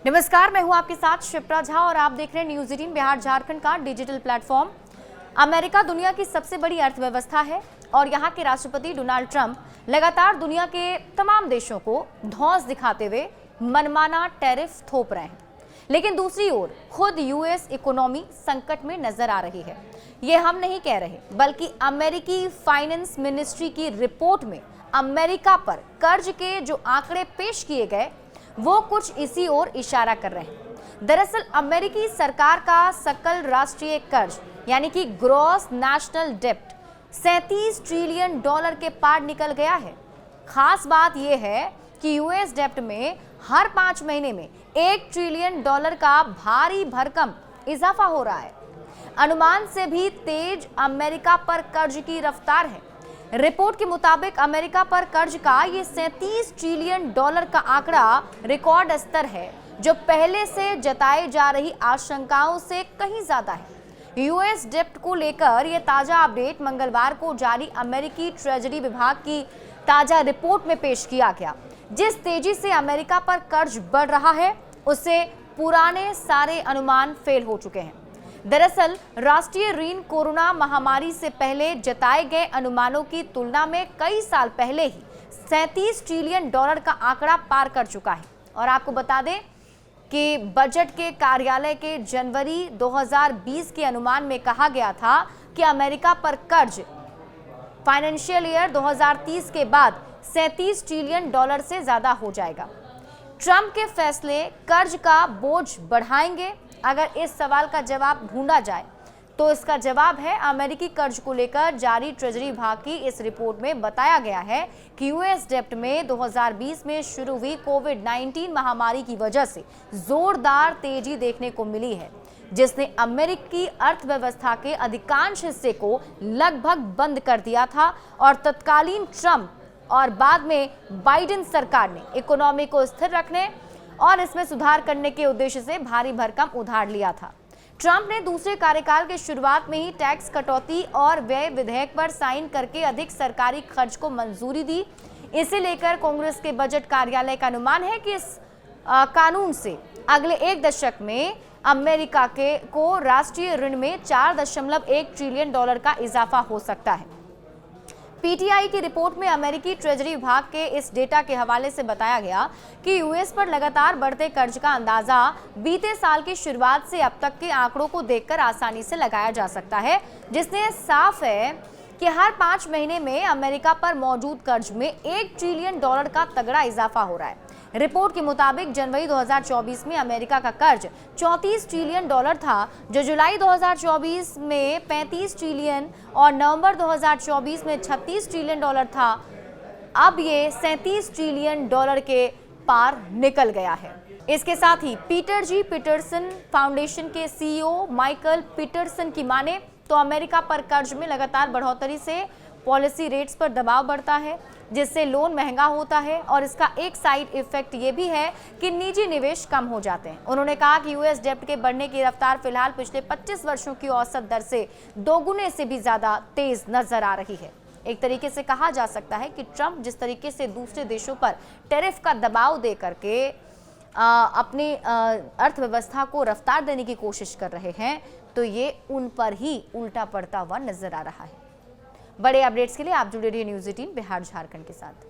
नमस्कार, मैं हूं आपके साथ शिप्रा झा और आप देख रहे हैं न्यूज़ 18 बिहार झारखंड का डिजिटल प्लेटफॉर्म। अमेरिका दुनिया की सबसे बड़ी अर्थव्यवस्था है और यहां के राष्ट्रपति डोनाल्ड ट्रंप लगातार दुनिया के तमाम देशों को धौंस दिखाते हुए मनमाना टैरिफ थोप रहे हैं। लेकिन दूसरी ओर खुद यूएस इकोनॉमी संकट में नजर आ रही है। ये हम नहीं कह रहे, बल्कि अमेरिकी फाइनेंस मिनिस्ट्री की रिपोर्ट में अमेरिका पर कर्ज के जो आंकड़े पेश किए गए वो कुछ इसी ओर इशारा कर रहे हैं। दरअसल अमेरिकी सरकार का सकल राष्ट्रीय कर्ज यानी कि ग्रॉस नेशनल डेब्ट 37 ट्रिलियन डॉलर के पार निकल गया है। खास बात यह है कि यूएस डेब्ट में हर 5 महीने में 1 ट्रिलियन डॉलर का भारी भरकम इजाफा हो रहा है। अनुमान से भी तेज अमेरिका पर कर्ज की रफ्तार है। रिपोर्ट के मुताबिक अमेरिका पर कर्ज का ये 37 ट्रिलियन डॉलर का आंकड़ा रिकॉर्ड स्तर है, जो पहले से जताई जा रही आशंकाओं से कहीं ज्यादा है। यूएस डेब्ट को लेकर यह ताजा अपडेट मंगलवार को जारी अमेरिकी ट्रेजरी विभाग की ताजा रिपोर्ट में पेश किया गया। जिस तेजी से अमेरिका पर कर्ज बढ़ रहा है, उससे पुराने सारे अनुमान फेल हो चुके हैं। दरअसल राष्ट्रीय ऋण कोरोना महामारी से पहले जताए गए अनुमानों की तुलना में कई साल पहले ही 37 ट्रिलियन डॉलर का आंकड़ा पार कर चुका है। और आपको बता दें कि बजट के कार्यालय के जनवरी 2020 के अनुमान में कहा गया था कि अमेरिका पर कर्ज फाइनेंशियल ईयर 2030 के बाद 37 ट्रिलियन डॉलर से ज्यादा हो जाएगा। ट्रंप के फैसले कर्ज का बोझ बढ़ाएंगे? अगर इस सवाल का जवाब ढूंढा जाए तो इसका जवाब है अमेरिकी कर्ज को लेकर जारी ट्रेजरी विभाग की इस रिपोर्ट में बताया गया है कि यूएस डेब्ट में 2020 में शुरू हुई कोविड-19 महामारी की वजह से जोरदार तेजी देखने को मिली है, जिसने अमेरिकी अर्थव्यवस्था के अधिकांश हिस्से को लगभग बंद कर दिया था। और तत्कालीन ट्रंप और बाद में बाइडेन सरकार ने इकोनॉमी को स्थिर रखने और इसमें सुधार करने के उद्देश्य से भारी भरकम उधार लिया था। ट्रंप ने दूसरे कार्यकाल के शुरुआत में ही टैक्स कटौती और व्यय विधेयक पर साइन करके अधिक सरकारी खर्च को मंजूरी दी। इसे लेकर कांग्रेस के बजट कार्यालय का अनुमान है कि इस कानून से अगले 1 दशक में अमेरिका को राष्ट्रीय ऋण में 4.1 ट्रिलियन डॉलर का इजाफा हो सकता है। पीटीआई की रिपोर्ट में अमेरिकी ट्रेजरी विभाग के इस डेटा के हवाले से बताया गया कि यूएस पर लगातार बढ़ते कर्ज का अंदाजा बीते साल की शुरुआत से अब तक के आंकड़ों को देखकर आसानी से लगाया जा सकता है, जिससे साफ है कि हर 5 महीने में अमेरिका पर मौजूद कर्ज में 1 ट्रिलियन डॉलर का तगड़ा इजाफा हो रहा है। रिपोर्ट के मुताबिक जनवरी 2024 में अमेरिका का कर्ज 34 ट्रिलियन डॉलर था, जो जुलाई 2024 में 35 ट्रिलियन और नवंबर 2024 में 36 ट्रिलियन डॉलर था। अब ये 37 ट्रिलियन डॉलर के पार निकल गया है। इसके साथ ही पीटर जी पीटरसन फाउंडेशन के सीईओ माइकल पीटरसन की माने तो अमेरिका पर कर्ज में लगातार बढ़ोतरी से पॉलिसी रेट्स पर दबाव बढ़ता है, जिससे लोन महंगा होता है और इसका एक साइड इफेक्ट ये भी है कि निजी निवेश कम हो जाते हैं। उन्होंने कहा कि यूएस डेब्ट के बढ़ने की रफ्तार फिलहाल पिछले 25 वर्षों की औसत दर से दोगुने से भी ज्यादा तेज नजर आ रही है। एक तरीके से कहा जा सकता है कि ट्रंप जिस तरीके से दूसरे देशों पर टैरिफ का दबाव दे करके अपनी अर्थव्यवस्था को रफ्तार देने की कोशिश कर रहे हैं, तो ये उन पर ही उल्टा पड़ता हुआ नजर आ रहा है। बड़े अपडेट्स के लिए आप जुड़े रहिए न्यूज़ 18 बिहार झारखंड के साथ।